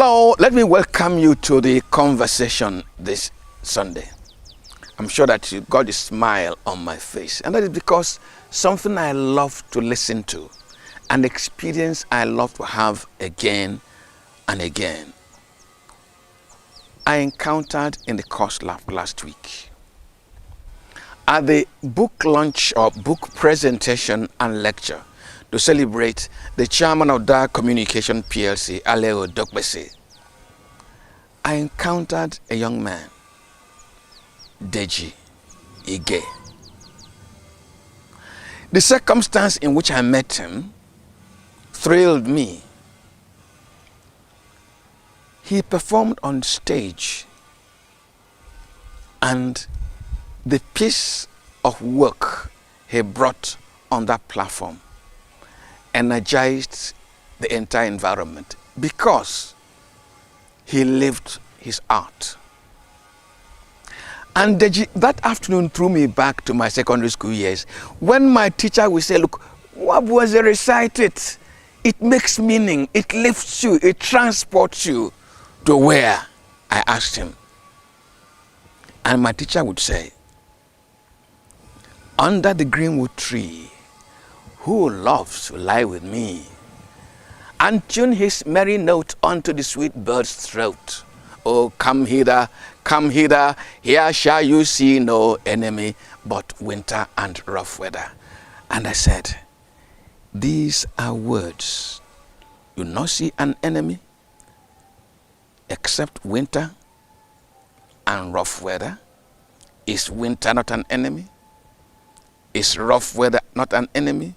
Hello, let me welcome you to the conversation this Sunday. I'm sure that you got a smile on my face, and that is because something I love to listen to, an experience I love to have again and again. I encountered in the course last week at the book launch or book presentation and lecture to celebrate the chairman of Dark Communication PLC, Aleo Dokbese. I encountered a young man, Deji Ige. The circumstance in which I met him thrilled me. He performed on stage, and the piece of work he brought on that platform energized the entire environment because he lived his art. And that afternoon threw me back to my secondary school years when my teacher would say, look, what was recited? It makes meaning, it lifts you, it transports you to where? I asked him. And my teacher would say, under the greenwood tree, who loves to lie with me, and tune his merry note unto the sweet bird's throat. Oh, come hither, here shall you see no enemy but winter and rough weather. And I said, these are words. You not see an enemy except winter and rough weather? Is winter not an enemy? Is rough weather not an enemy?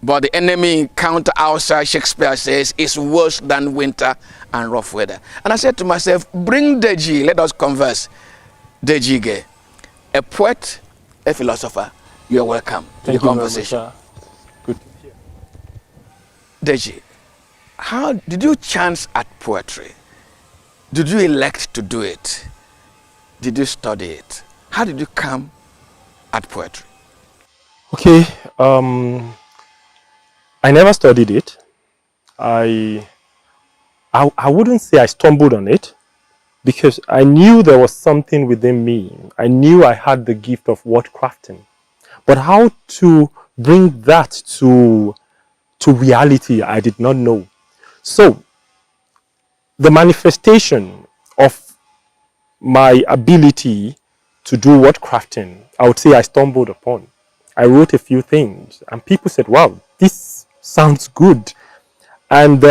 But the enemy encounter outside, Shakespeare says, is worse than winter and rough weather. And I said to myself, bring Deji, let us converse. Deji Ige, a poet, a philosopher, you are welcome to the conversation. Good. Deji, how did you chance at poetry? Did you elect to do it? Did you study it? How did you come at poetry? Okay, I never studied it. I wouldn't say I stumbled on it because I knew there was something within me. I knew I had the gift of word crafting. But how to bring that to reality, I did not know. So, the manifestation of my ability to do word crafting, I would say I stumbled upon. I wrote a few things and people said, wow, this sounds good. And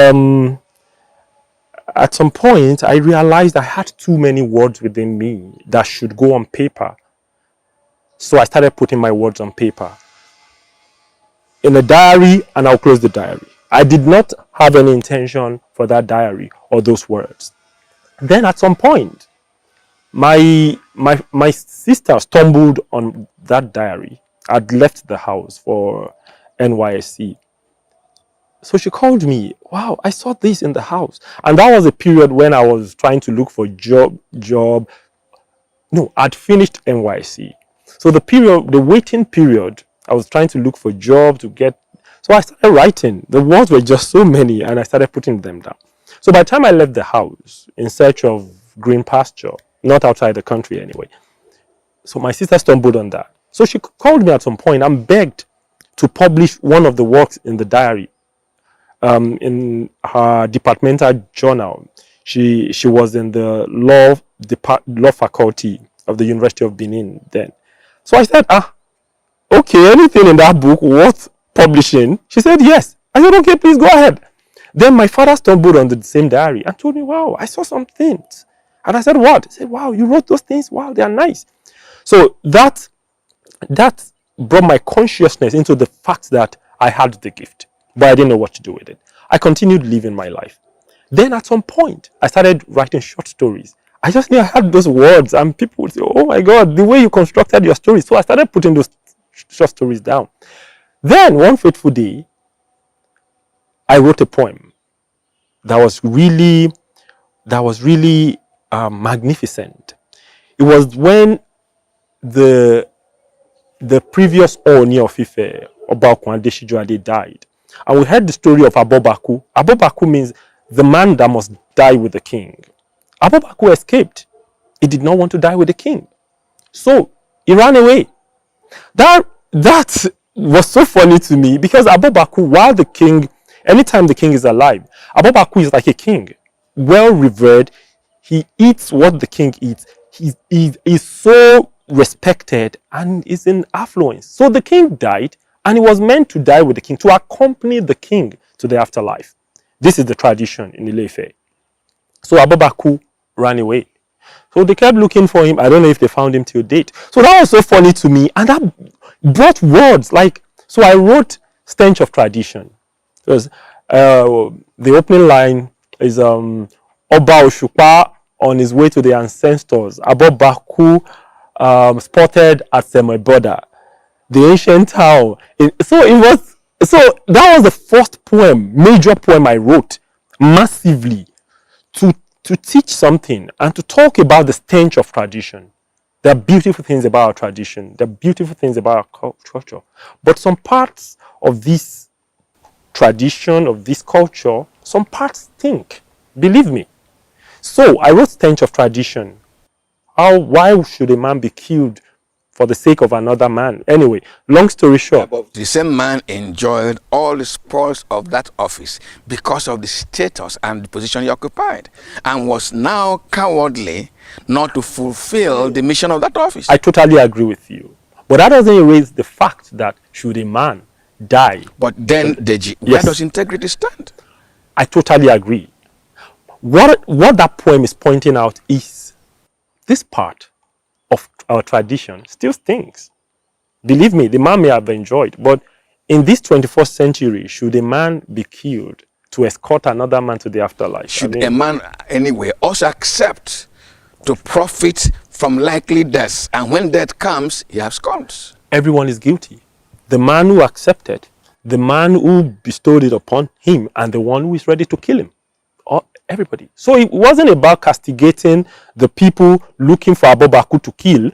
at some point, I realized I had too many words within me that should go on paper. So I started putting my words on paper in a diary, and I'll close the diary. I did not have any intention for that diary or those words. Then at some point, my sister stumbled on that diary. I'd left the house for NYSC. So she called me, wow, I saw this in the house. And that was a period when I was trying to look for job. No, I'd finished NYC. So the waiting period, I was trying to look for job to get. So I started writing. The words were just so many and I started putting them down. So by the time I left the house in search of green pasture, not outside the country anyway. So my sister stumbled on that. So she called me at some point and begged to publish one of the works in the diary. In her departmental journal. She was in the law faculty of the University of Benin then. So I said, okay, anything in that book worth publishing? She said, yes. I said, okay, please go ahead. Then my father stumbled on the same diary and told me, wow, I saw some things. And I said, what? He said, wow, you wrote those things? Wow, they are nice. So that brought my consciousness into the fact that I had the gift, but I didn't know what to do with it. I continued living my life. Then at some point, I started writing short stories. I just knew I had those words and people would say, oh my God, the way you constructed your stories. So I started putting those short stories down. Then one fateful day, I wrote a poem that was really magnificent. It was when the previous Ooni of Ife, Oba Deji Ige, died. And we heard the story of Abobaku. Abobaku means the man that must die with the king. Abu Bakr escaped. He did not want to die with the king. So he ran away. That was so funny to me because Abu Bakr, while the king, anytime the king is alive, Abu Bakr is like a king, well revered. He eats what the king eats. He's so respected and is in affluence. So the king died, and he was meant to die with the king, to accompany the king to the afterlife. This is the tradition in Ile-Ife. So Abu Bakr ran away. So they kept looking for him. I don't know if they found him till date. So that was so funny to me. And that brought words like, so I wrote Stench of Tradition. Because the opening line is Oba Oshupa on his way to the ancestors. Abu Bakr spotted at Semoi border, the ancient town. So that was the first poem, major poem I wrote massively to teach something and to talk about the stench of tradition. There are beautiful things about our tradition. There are beautiful things about our culture. But some parts of this tradition, of this culture, some parts stink. Believe me. So I wrote Stench of Tradition. Why should a man be killed for the sake of another man? Anyway, long story short. The same man enjoyed all the spoils of that office because of the status and the position he occupied, and was now cowardly not to fulfill the mission of that office. I totally agree with you. But that doesn't erase the fact that should a man die. But then, Deji, where does integrity stand? I totally agree. What that poem is pointing out is this part of our tradition still stinks. Believe me, the man may have enjoyed, but in this 21st century, should a man be killed to escort another man to the afterlife? Should a man, anyway, also accept to profit from likely death, and when death comes, he absconds? Everyone is guilty. The man who accepted, the man who bestowed it upon him, and the one who is ready to kill him. Everybody. So it wasn't about castigating the people looking for Abu Bakr to kill,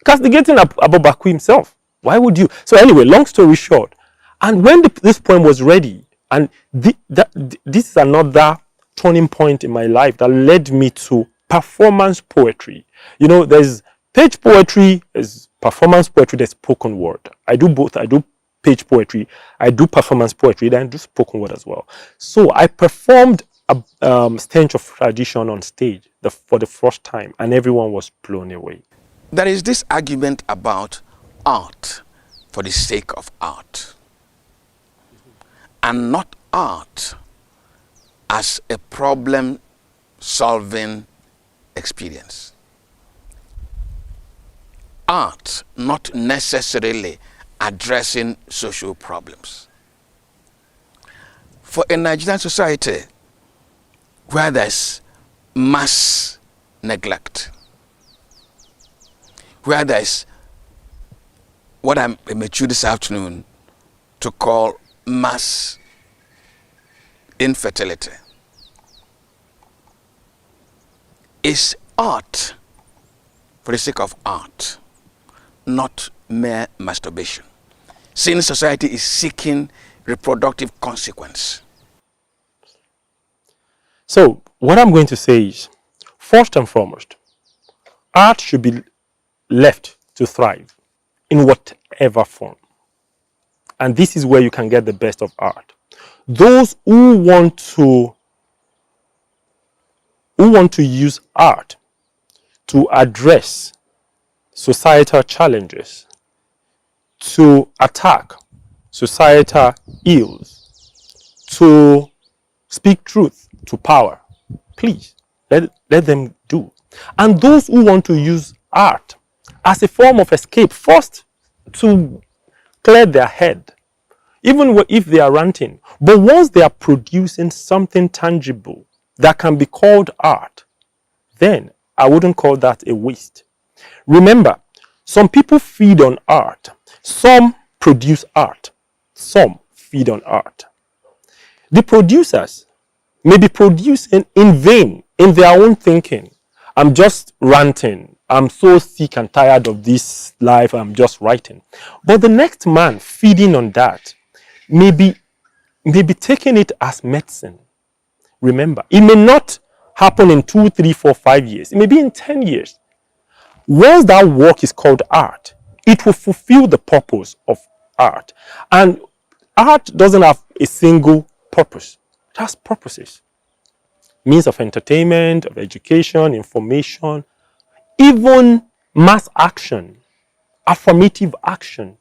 castigating Abu Bakr himself. Why would you? So anyway, long story short, and when this poem was ready, and this is another turning point in my life that led me to performance poetry. You know, there's page poetry, there's performance poetry, there's spoken word. I do both. I do page poetry, I do performance poetry, then I do spoken word as well. So I performed a Stench of Tradition on stage for the first time, and everyone was blown away. There is this argument about art for the sake of art, and not art as a problem-solving experience. Art not necessarily addressing social problems. For a Nigerian society where there's mass neglect, where there's what I may choose this afternoon to call mass infertility, is art for the sake of art, not mere masturbation, since society is seeking reproductive consequence. So what I'm going to say is, first and foremost, art should be left to thrive in whatever form. And this is where you can get the best of art. Those who want to use art to address societal challenges, to attack societal ills, to speak truth to power, please let them do. And those who want to use art as a form of escape, first to clear their head, even if they are ranting, but once they are producing something tangible that can be called art, then I wouldn't call that a waste. Remember, some people feed on art, some produce art, some feed on art. The producers may be producing in vain, in their own thinking. I'm just ranting. I'm so sick and tired of this life. I'm just writing. But the next man feeding on that may be taking it as medicine, Remember, it may not happen in 2, 3, 4, 5 years. It may be in 10 years. Once that work is called art, it will fulfill the purpose of art. And art doesn't have a single purpose. It has purposes. Means of entertainment, of education, information, even mass action, affirmative action.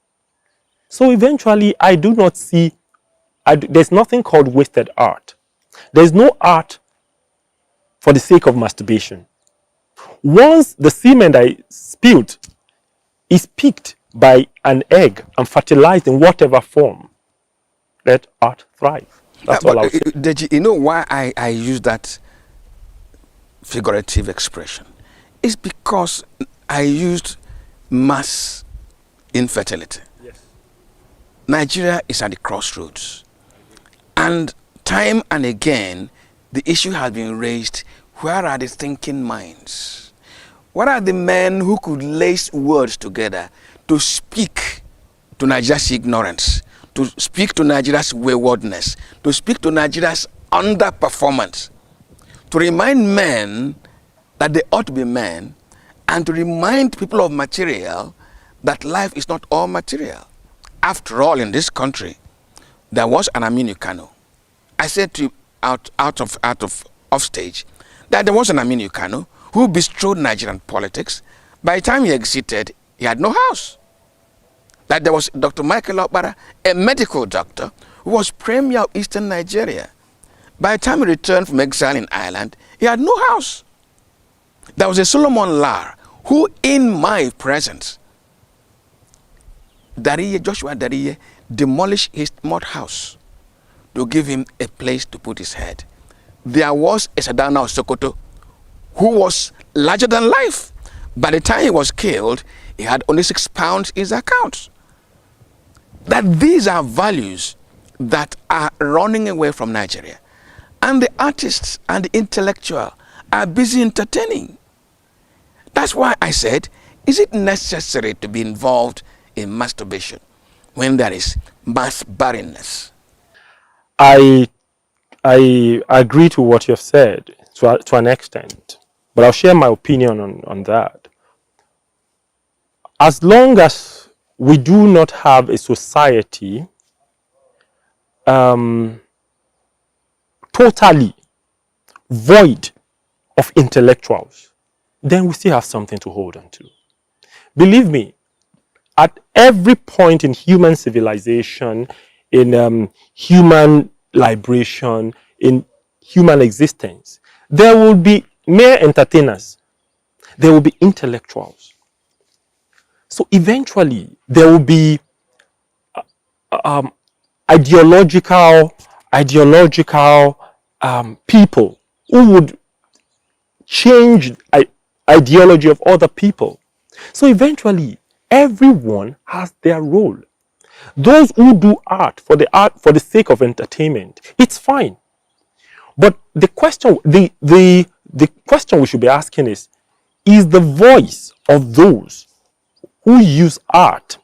So eventually, I do not see, there's nothing called wasted art. There's no art for the sake of masturbation. Once the semen that I spilled is picked by an egg and fertilized in whatever form, let art thrive. That's all I'll say. Deji, you know why I use that figurative expression? It's because I used mass infertility. Yes. Nigeria is at the crossroads. And time and again, the issue has been raised, where are the thinking minds? What are the men who could lace words together to speak to Nigeria's ignorance, to speak to Nigeria's waywardness, to speak to Nigeria's underperformance, to remind men that they ought to be men, and to remind people of material that life is not all material. After all, in this country, there was an Aminu Kano. I said to you out of stage that there was an Aminu Kano who bestrode Nigerian politics. By the time he exited, he had no house. That there was Dr. Michael Okpara, a medical doctor who was premier of Eastern Nigeria. By the time he returned from exile in Ireland, he had no house. There was a Solomon Lar who, in my presence, Joshua Dariye, demolished his mud house to give him a place to put his head. There was a Sadana of Sokoto who was larger than life. By the time he was killed, he had only £6 in his account. That these are values that are running away from Nigeria. And the artists and the intellectual are busy entertaining. That's why I said, is it necessary to be involved in masturbation when there is mass barrenness? I agree to what you've said to an extent, but I'll share my opinion on that. As long as we do not have a society totally void of intellectuals, then we still have something to hold on to. Believe me, at every point in human civilization, in human liberation, in human existence, there will be mere entertainers. There will be intellectuals. So eventually, there will be ideological people who would change ideology of other people. So eventually, everyone has their role. Those who do art for the sake of entertainment, it's fine. But the question we should be asking is the voice of those who use art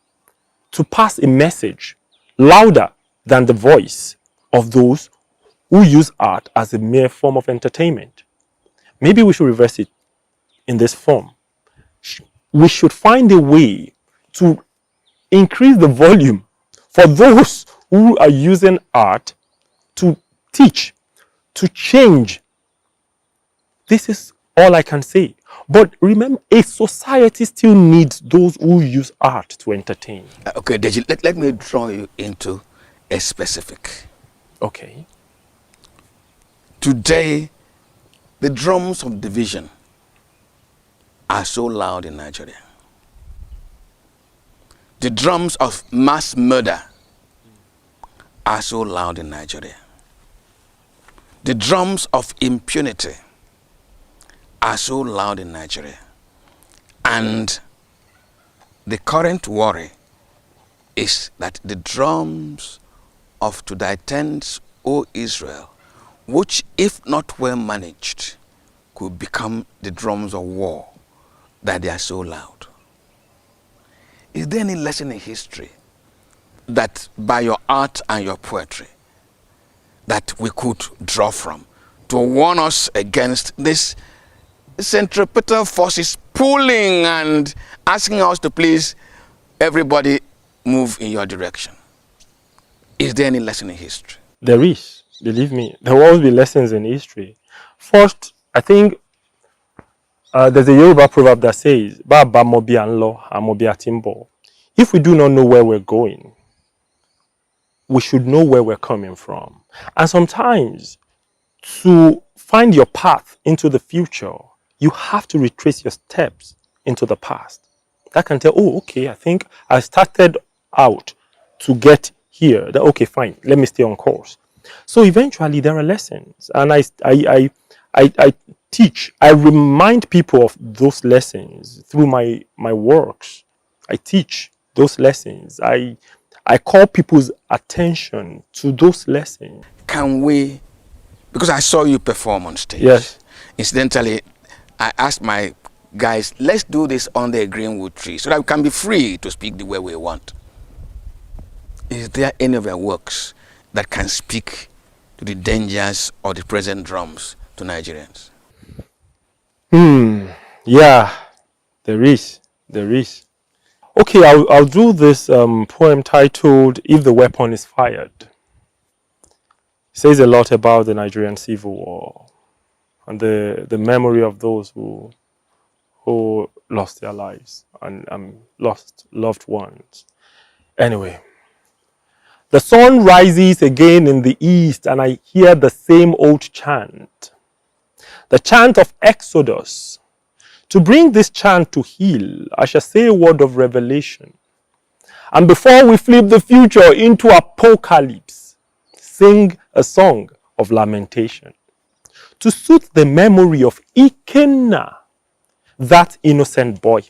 to pass a message louder than the voice of those who use art as a mere form of entertainment? Maybe we should reverse it in this form. We should find a way to increase the volume for those who are using art to teach, to change. This is all I can say. But remember, a society still needs those who use art to entertain. Okay, Deji, let me draw you into a specific. Okay. Today, the drums of division are so loud in Nigeria. The drums of mass murder are so loud in Nigeria. The drums of impunity are so loud in Nigeria. And the current worry is that the drums of to thy tents, O Israel, which if not well managed, could become the drums of war, that they are so loud. Is there any lesson in history that by your art and your poetry that we could draw from to warn us against this centripetal forces pulling and asking us to please everybody move in your direction? Is there any lesson in history? There is, believe me. There will always be lessons in history. First, I think there's a Yoruba proverb that says, "Baba mobi anlo, amobi atimbo." If we do not know where we're going, we should know where we're coming from. And sometimes, to find your path into the future, you have to retrace your steps into the past. That can tell, oh, okay, I think I started out to get here. Okay, fine, let me stay on course. So eventually there are lessons, and I teach, I remind people of those lessons through my works. I teach those lessons. I call people's attention to those lessons. Can we, because I saw you perform on stage. Yes. Incidentally, I asked my guys, let's do this under a greenwood tree so that we can be free to speak the way we want. Is there any of your works that can speak to the dangers of the present drums to Nigerians? Yeah, there is. Okay, I'll do this poem titled "If the Weapon is Fired." It says a lot about the Nigerian Civil War and the memory of those who lost their lives and lost loved ones. Anyway, the sun rises again in the east, and I hear the same old chant, the chant of Exodus. To bring this chant to heal, I shall say a word of revelation. And before we flip the future into apocalypse, sing a song of lamentation to soothe the memory of Ikenna, that innocent boy,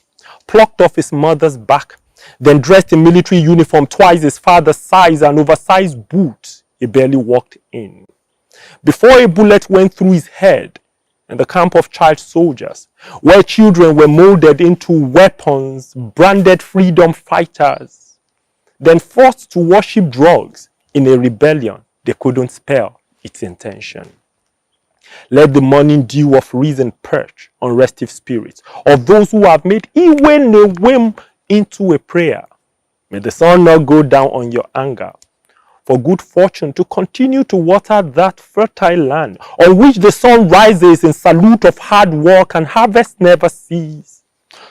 plucked off his mother's back, then dressed in military uniform twice his father's size and oversized boots he barely walked in. Before a bullet went through his head in the camp of child soldiers, where children were molded into weapons, branded freedom fighters, then forced to worship drugs in a rebellion they couldn't spell its intention. Let the morning dew of reason perch on restive spirits of those who have made even a whim into a prayer. May the sun not go down on your anger, for good fortune to continue to water that fertile land on which the sun rises in salute of hard work and harvest never cease.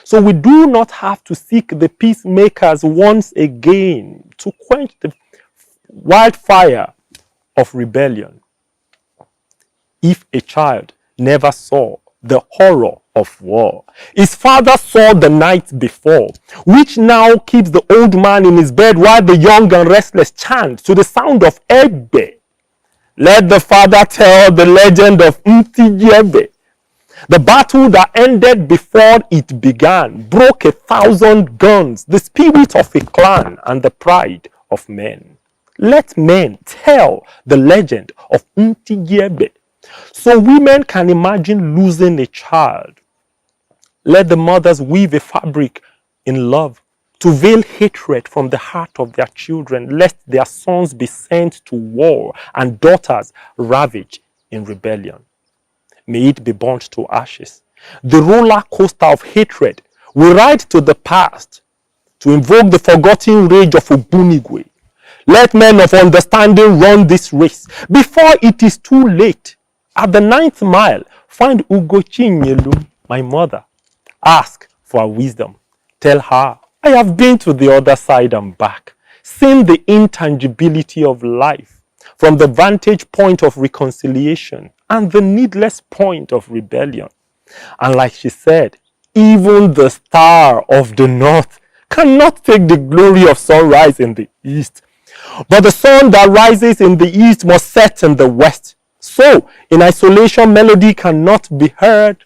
So we do not have to seek the peacemakers once again to quench the wildfire of rebellion. If a child never saw the horror of war, his father saw the night before, which now keeps the old man in his bed while the young and restless chant to the sound of Egbe. Let the father tell the legend of Ntijebe. The battle that ended before it began broke 1,000 guns, the spirit of a clan and the pride of men. Let men tell the legend of Ntijebe, so women can imagine losing a child. Let the mothers weave a fabric in love to veil hatred from the heart of their children, lest their sons be sent to war and daughters ravaged in rebellion. May it be burnt to ashes. The roller coaster of hatred will ride to the past to invoke the forgotten rage of Ogbunigwe. Let men of understanding run this race before it is too late. At the 9th mile, find Ugochi Nyelu, my mother. Ask for her wisdom. Tell her, I have been to the other side and back, seen the intangibility of life from the vantage point of reconciliation and the needless point of rebellion. And like she said, even the star of the north cannot take the glory of sunrise in the east. But the sun that rises in the east must set in the west. So, in isolation, melody cannot be heard.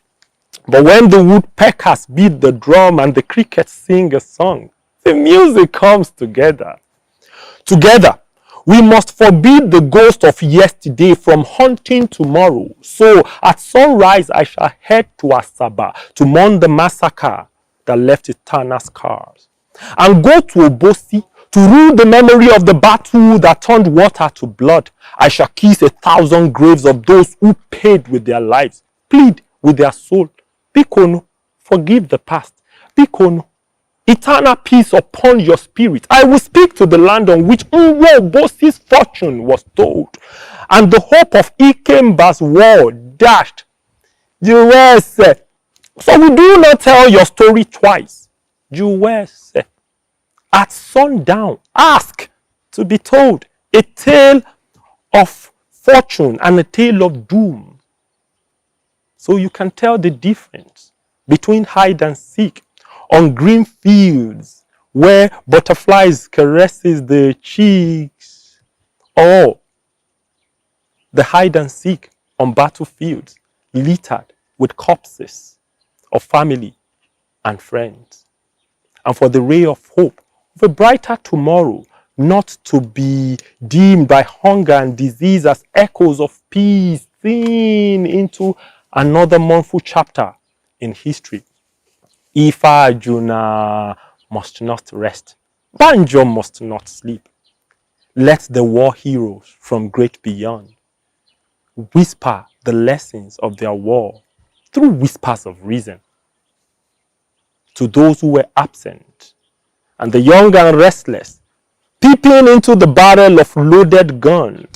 But when the woodpeckers beat the drum and the crickets sing a song, the music comes together. Together, we must forbid the ghost of yesterday from haunting tomorrow. So, at sunrise, I shall head to Asaba to mourn the massacre that left eternal scars, and go to Obosi To rule the memory of the battle that turned water to blood, I shall kiss 1,000 graves of those who paid with their lives, plead with their soul. Bikono, forgive the past. Bikono, eternal peace upon your spirit. I will speak to the land on which Nwobo's fortune was told, and the hope of Ikemba's war dashed. USA. So we do not tell your story twice. USA. At sundown, ask to be told a tale of fortune and a tale of doom. So you can tell the difference between hide and seek on green fields where butterflies caresses the cheeks, or the hide and seek on battlefields littered with corpses of family and friends. And for the ray of hope of a brighter tomorrow, not to be dimmed by hunger and disease as echoes of peace seen into another mournful chapter in history. Ifa Juna must not rest. Banjo must not sleep. Let the war heroes from great beyond whisper the lessons of their war through whispers of reason to those who were absent, and the young and restless, peeping into the barrel of loaded gun.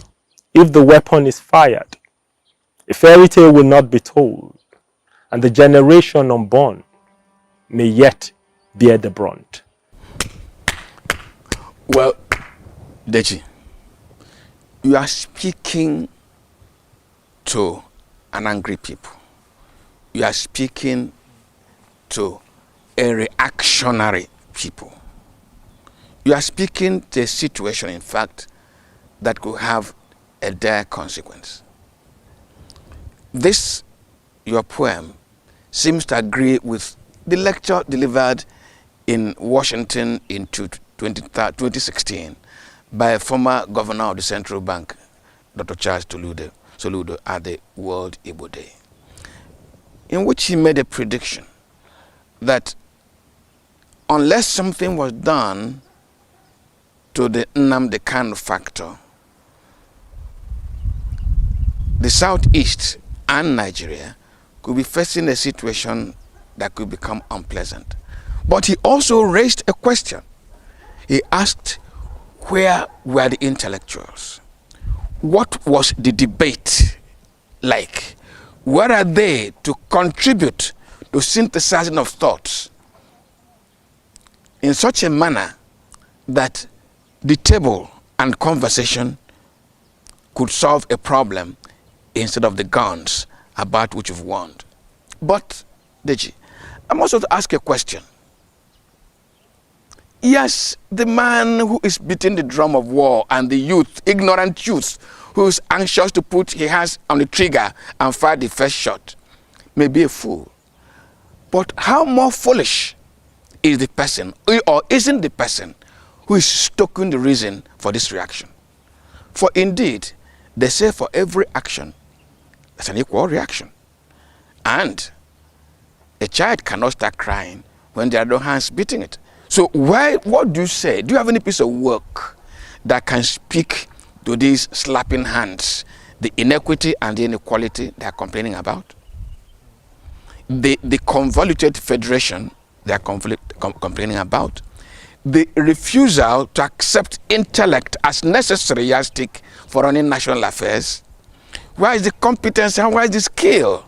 If the weapon is fired, a fairy tale will not be told, and the generation unborn may yet bear the brunt. Well, Deji, you are speaking to an angry people. You are speaking to a reactionary people. You are speaking to a situation, in fact, that could have a dire consequence. This, your poem, seems to agree with the lecture delivered in Washington in 2016 by a former governor of the Central Bank, Dr. Charles Soludo, at the World Igbo Day, in which he made a prediction that unless something was done to the Nnamdi Kanu factor, the Southeast and Nigeria could be facing a situation that could become unpleasant. But he also raised a question. He asked, where were the intellectuals? What was the debate like? Where are they to contribute to synthesizing of thoughts in such a manner that the table and conversation could solve a problem instead of the guns about which you've warned? But, Deji, I must also ask a question. Yes, the man who is beating the drum of war and the youth, ignorant youth, who is anxious to put his hands on the trigger and fire the first shot, may be a fool. But how more foolish is the person, or isn't the person, who is stoking the reason for this reaction? For indeed, they say for every action, there's an equal reaction. And a child cannot start crying when there are no hands beating it. So what do you say? Do you have any piece of work that can speak to these slapping hands, the inequity and the inequality they are complaining about? The convoluted federation they are complaining about? The refusal to accept intellect as necessary yardstick for running national affairs? Where is the competence and where is the skill?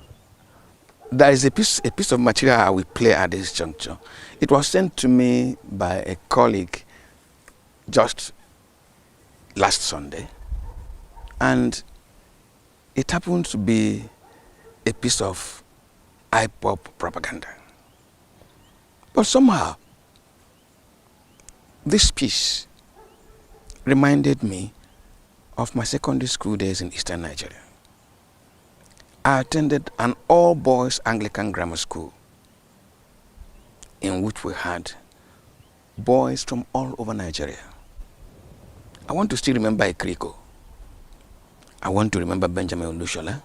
There is a piece of material I will play at this juncture. It was sent to me by a colleague just last Sunday, and it happened to be a piece of IPOP propaganda. But somehow, this piece reminded me of my secondary school days in Eastern Nigeria. I attended an all-boys Anglican grammar school in which we had boys from all over Nigeria. I want to still remember Ekriko. I want to remember Benjamin Olushola.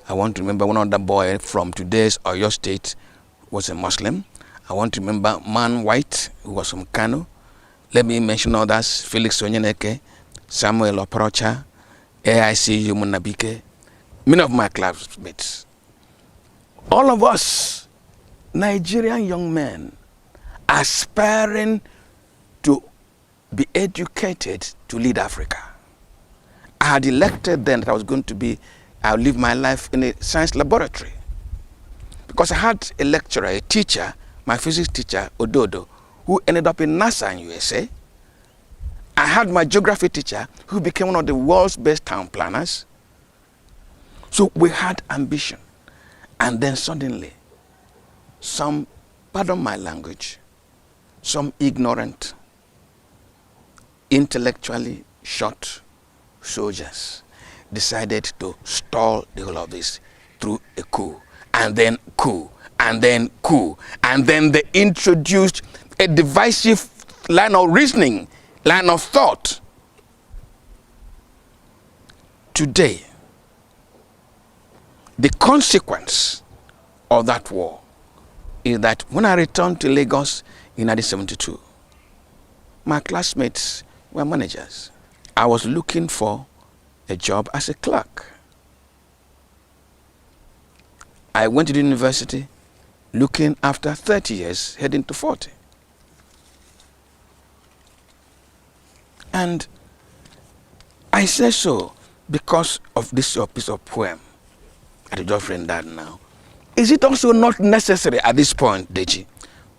I want to remember one other boy from today's Oyo State who was a Muslim. I want to remember Man White, who was from Kano. Let me mention others: Felix Onyeneke, Samuel Oporocha, AIC Yumunabike, many of my classmates. All of us, Nigerian young men, aspiring to be educated to lead Africa. I had elected then that I'll live my life in a science laboratory. Because I had a lecturer, a teacher, my physics teacher, Ododo, who ended up in NASA in USA. I had my geography teacher, who became one of the world's best town planners. So we had ambition. And then suddenly, some, pardon my language, some ignorant, intellectually short soldiers decided to stall the whole of this through a coup, and then coup, and then coup, and then they introduced a divisive line of reasoning, line of thought. Today, the consequence of that war is that when I returned to Lagos in 1972, my classmates were managers. I was looking for a job as a clerk. I went to the university looking after 30 years, heading to 40. And I say so because of this piece of poem I just read that now. Is it also not necessary at this point, Deji,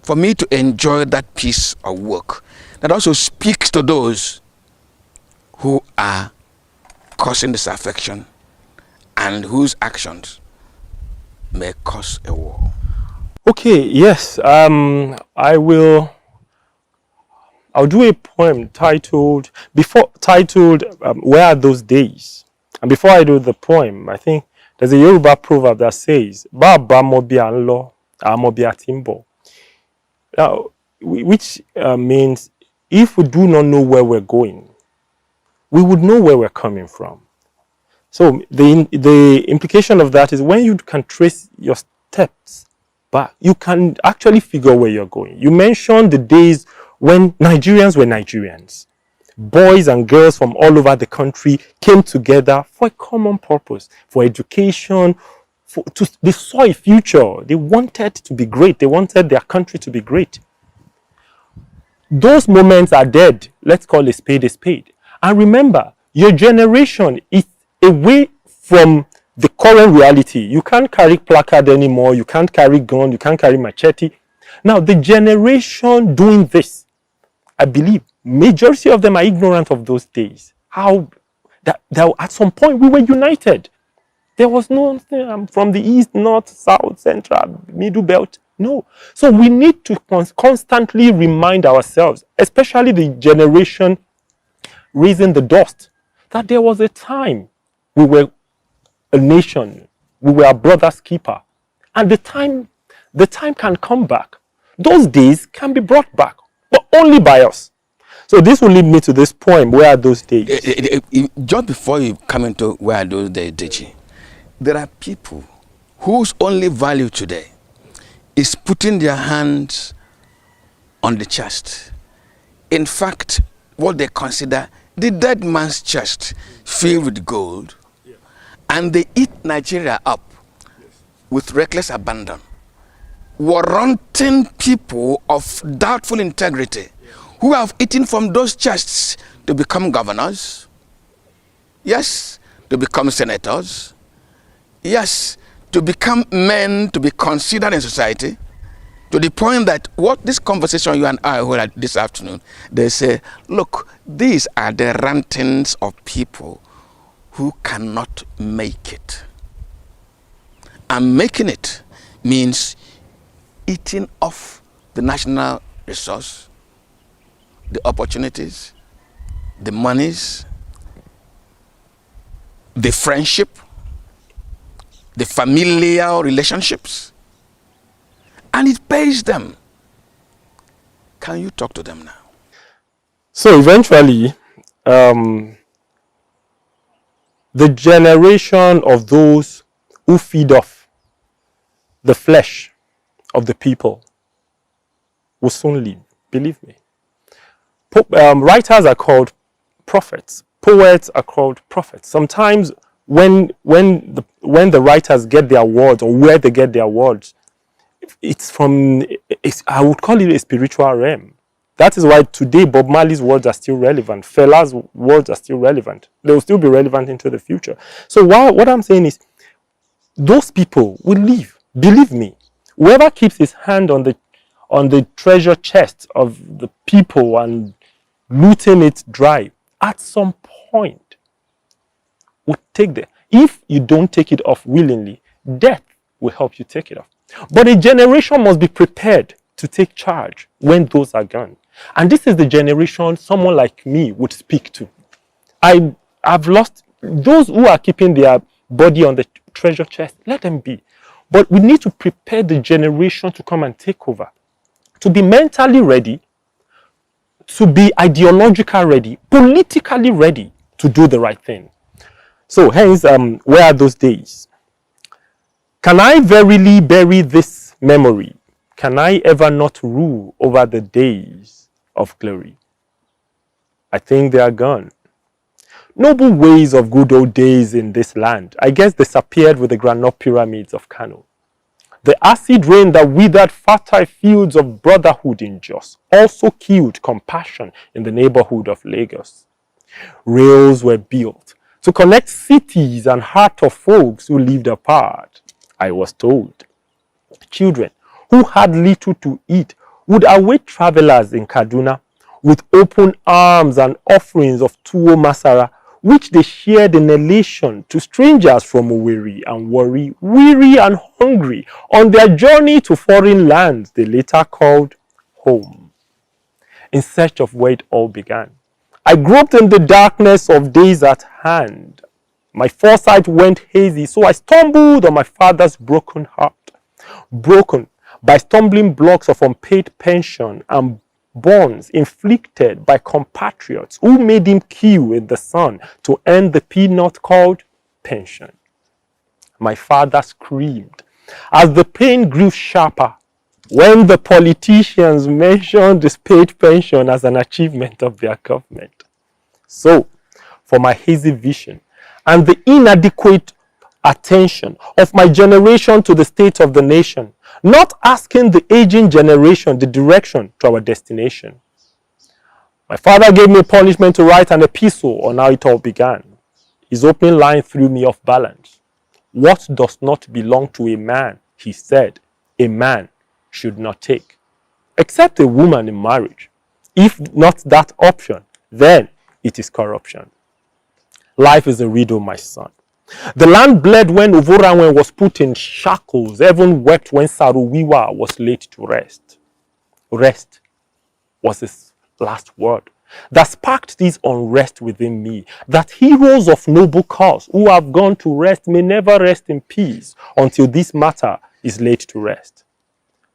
for me to enjoy that piece of work that also speaks to those who are causing disaffection and whose actions may cause a war? Okay, yes. I'll do a poem titled Where Are Those Days? And before I do the poem, I think there's a Yoruba proverb that says, Ba ba mo bi an lo, a mo bi a ti n bo. Now, which means if we do not know where we're going, we would know where we're coming from. So the implication of that is when you can trace your steps back, you can actually figure where you're going. You mentioned the days when Nigerians were Nigerians. Boys and girls from all over the country came together for a common purpose, for education, they saw a future. They wanted to be great. They wanted their country to be great. Those moments are dead. Let's call a spade a spade. And remember, your generation is away from the current reality. You can't carry placard anymore. You can't carry gun. You can't carry machete. Now, the generation doing this, I believe, majority of them are ignorant of those days. How that at some point we were united. There was no from the east, north, south, central, middle belt. No. So we need to constantly remind ourselves, especially the generation raising the dust, that there was a time we were a nation, we were a brother's keeper. And the time can come back. Those days can be brought back, but only by us. So this will lead me to this poem, Where Are Those Days? Just before you come into Where Are Those Days, Deji, there are people whose only value today is putting their hands on the chest. In fact, what they consider the dead man's chest filled with gold, and they eat Nigeria up with reckless abandon, warranting people of doubtful integrity who have eaten from those chests to become governors, yes, to become senators, yes, to become men to be considered in society, to the point that what this conversation you and I had this afternoon, they say, look, these are the rantings of people who cannot make it. And making it means eating off the national resource, the opportunities, the monies, the friendship, the familial relationships, and it pays them. Can you talk to them now? So eventually, the generation of those who feed off the flesh of the people will soon leave, believe me. Writers are called prophets. Poets are called prophets. Sometimes when the writers get their words, or where they get their words, I would call it a spiritual realm. That is why today Bob Marley's words are still relevant. Fela's words are still relevant. They will still be relevant into the future. So what I'm saying is, those people will leave. Believe me. Whoever keeps his hand on the treasure chest of the people and looting it dry, at some point will take the. If you don't take it off willingly, death will help you take it off. But a generation must be prepared to take charge when those are gone. And this is the generation someone like me would speak to. I've lost those who are keeping their body on the treasure chest, let them be. But we need to prepare the generation to come and take over, to be mentally ready, to be ideologically ready, politically ready to do the right thing. So hence, where are those days? Can I verily bury this memory? Can I ever not rule over the days of glory? I think they are gone. Noble ways of good old days in this land, I guess, disappeared with the granite pyramids of Kano. The acid rain that withered fertile fields of brotherhood in Jos also killed compassion in the neighborhood of Lagos. Rails were built to connect cities and heart of folks who lived apart, I was told. Children who had little to eat would await travelers in Kaduna with open arms and offerings of tuwo masara, which they shared in elation to strangers from Owerri and Warri, weary and hungry, on their journey to foreign lands they later called home. In search of where it all began, I groped in the darkness of days at hand. My foresight went hazy, so I stumbled on my father's broken heart, broken by stumbling blocks of unpaid pension and bonds inflicted by compatriots who made him queue in the sun to earn the peanut called pension. My father screamed as the pain grew sharper when the politicians mentioned this paid pension as an achievement of their government. So, for my hazy vision and the inadequate attention of my generation to the state of the nation, not asking the aging generation the direction to our destination. My father gave me punishment to write an epistle on how it all began. His opening line threw me off balance. What does not belong to a man, he said, a man should not take, except a woman in marriage. If not that option, then it is corruption. Life is a riddle, my son. The land bled when Ovoranwen was put in shackles. Heaven wept when Saruwiwa was laid to rest. Rest was his last word that sparked this unrest within me, that heroes of noble cause who have gone to rest may never rest in peace until this matter is laid to rest.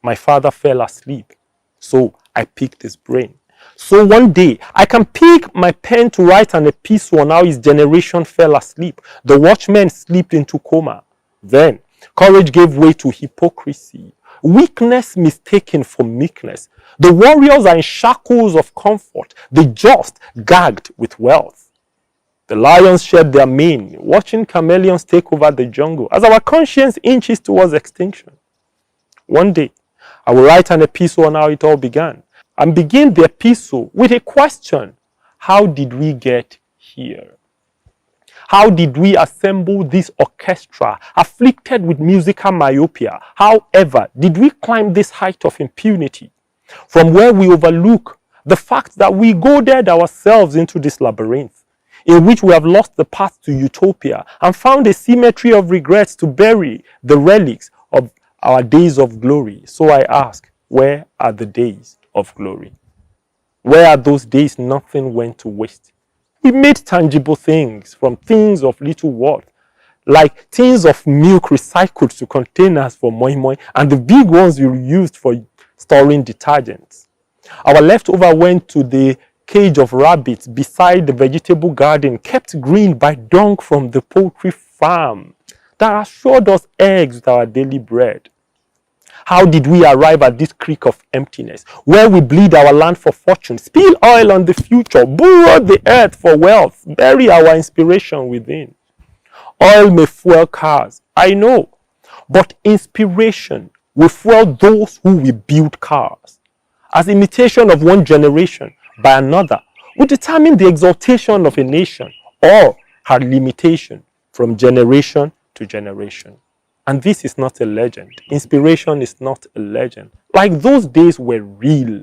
My father fell asleep, so I picked his brain. So one day, I can pick my pen to write an epistle on how his generation fell asleep. The watchmen slipped into coma. Then, courage gave way to hypocrisy. Weakness mistaken for meekness. The warriors are in shackles of comfort. The just gagged with wealth. The lions shed their mane, watching chameleons take over the jungle as our conscience inches towards extinction. One day, I will write an epistle on how it all began, and begin the epistle with a question. How did we get here? How did we assemble this orchestra afflicted with musical myopia? However, did we climb this height of impunity from where we overlook the fact that we goaded ourselves into this labyrinth in which we have lost the path to utopia and found a cemetery of regrets to bury the relics of our days of glory? So I ask, where are the days of glory? Where are those days nothing went to waste? We made tangible things from things of little worth, like tins of milk recycled to containers for moi moi, and the big ones we used for storing detergents. Our leftover went to the cage of rabbits beside the vegetable garden, kept green by dung from the poultry farm that assured us eggs with our daily bread. How did we arrive at this creek of emptiness, where we bleed our land for fortune, spill oil on the future, borrow the earth for wealth, bury our inspiration within? Oil may fuel cars, I know, but inspiration will fuel those who will build cars. As imitation of one generation by another will determine the exaltation of a nation or her limitation from generation to generation. And this is not a legend. Inspiration is not a legend. Like those days were real.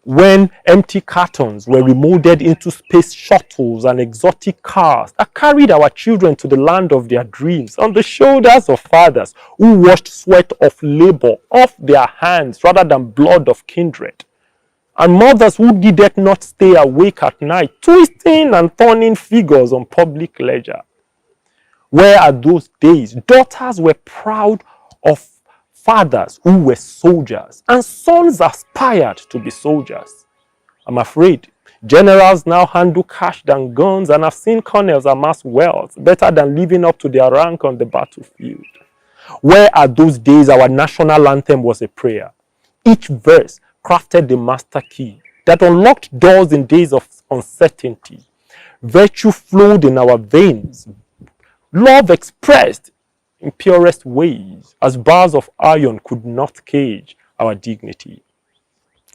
When empty cartons were remolded into space shuttles and exotic cars that carried our children to the land of their dreams on the shoulders of fathers who washed sweat of labor off their hands rather than blood of kindred, and mothers who needed not stay awake at night twisting and turning figures on public ledger. Where are those days daughters were proud of fathers who were soldiers, and sons aspired to be soldiers? I'm afraid generals now handle cash than guns, and I've seen colonels amass wealth better than living up to their rank on the battlefield. Where are those days our national anthem was a prayer? Each verse crafted the master key that unlocked doors in days of uncertainty. Virtue flowed in our veins, love expressed in purest ways, as bars of iron could not cage our dignity.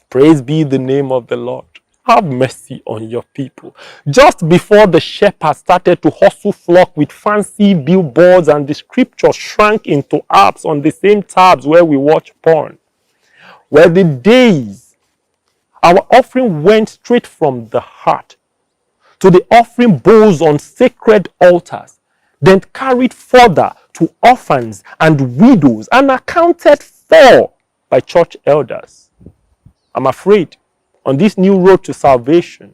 Praise be the name of the Lord. Have mercy on your people. Just before the shepherds started to hustle flock with fancy billboards and the scripture shrank into apps on the same tabs where we watch porn, were the days our offering went straight from the heart to the offering bowls on sacred altars, then carried further to orphans and widows and accounted for by church elders. I'm afraid on this new road to salvation,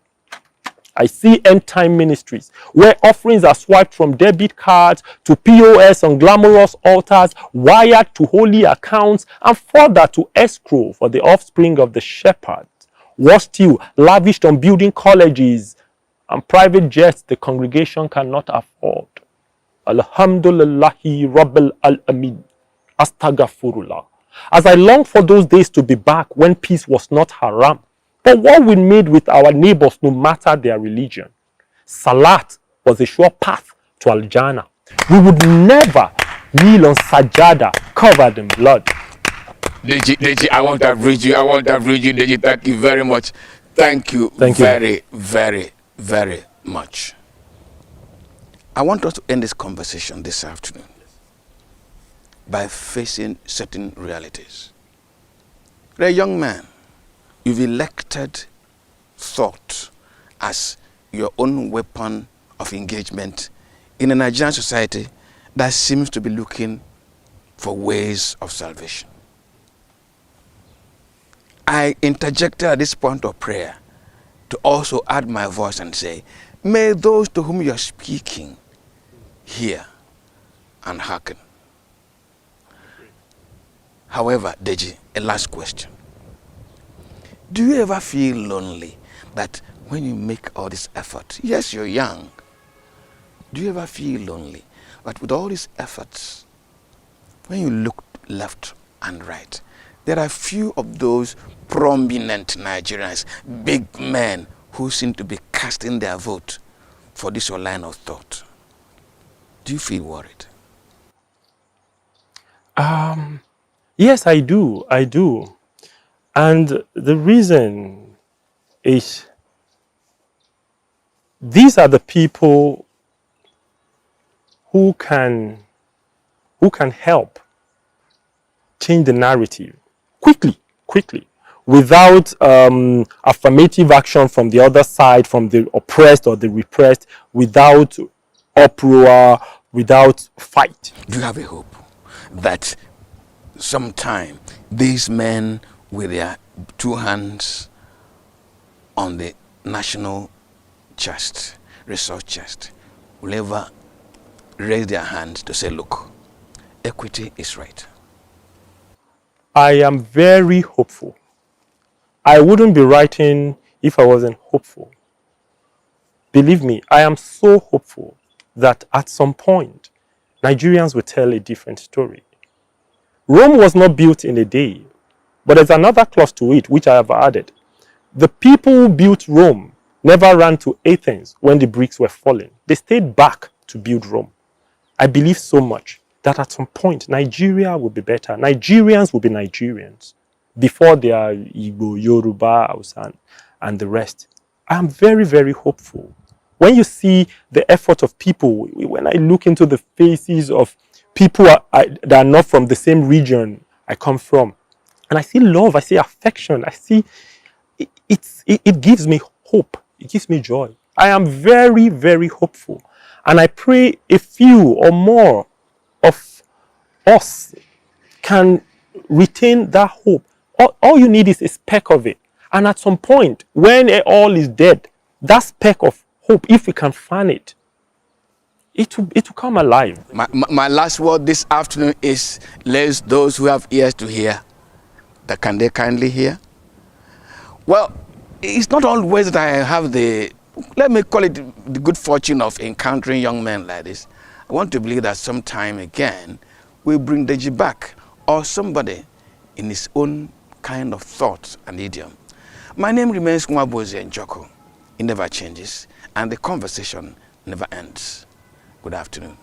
I see end-time ministries where offerings are swiped from debit cards to POS on glamorous altars, wired to holy accounts, and further to escrow for the offspring of the shepherds. Worse still, lavished on building colleges and private jets the congregation cannot afford. Alhamdulillahi Rabbil Al-Amin. Astaghfirullah. As I long for those days to be back when peace was not haram, but what we made with our neighbors no matter their religion. Salat was a sure path to Al-Jannah. We would never kneel on sajada covered in blood. Deji, I want to read you. Deji, thank you very much. Thank you very, very much. I want us to end this conversation this afternoon by facing certain realities. You're a young man. You've elected thought as your own weapon of engagement in a Nigerian society that seems to be looking for ways of salvation. I interjected at this point of prayer to also add my voice and say, may those to whom you're speaking hear and hearken. However, Deji, a last question. Do you ever feel lonely that when you make all this effort, yes, you're young, do you ever feel lonely that with all these efforts, when you look left and right, there are few of those prominent Nigerians, big men, who seem to be casting their vote for this your line of thought? Do you feel worried? Yes, I do. And the reason is these are the people who can help change the narrative quickly, without affirmative action from the other side, from the oppressed or the repressed, without uproar, without fight. Do you have a hope that sometime these men with their two hands on the national chest, resource chest, will ever raise their hands to say, look, equity is right? I am very hopeful. I wouldn't be writing if I wasn't hopeful. Believe me, I am so hopeful that at some point, Nigerians will tell a different story. Rome was not built in a day, but there's another clause to it which I have added. The people who built Rome never ran to Athens when the bricks were falling. They stayed back to build Rome. I believe so much that at some point, Nigeria will be better. Nigerians will be Nigerians before they are Igbo, Yoruba, Hausa, and the rest. I am very, very hopeful. When you see the effort of people, when I look into the faces of people that are not from the same region I come from, and I see love, I see affection, I see it gives me hope. It gives me joy. I am very, very hopeful. And I pray a few or more of us can retain that hope. All you need is a speck of it. And at some point, when all is dead, that speck of hope, if we can find it, it will come alive. My last word this afternoon is, let those who have ears to hear, that can they kindly hear? Well, it's not always that I have the, let me call it the good fortune of encountering young men like this. I want to believe that sometime again, we'll bring Deji back, or somebody in his own kind of thought and idiom. My name remains Nwabueze Njoko. It never changes, and the conversation never ends. Good afternoon.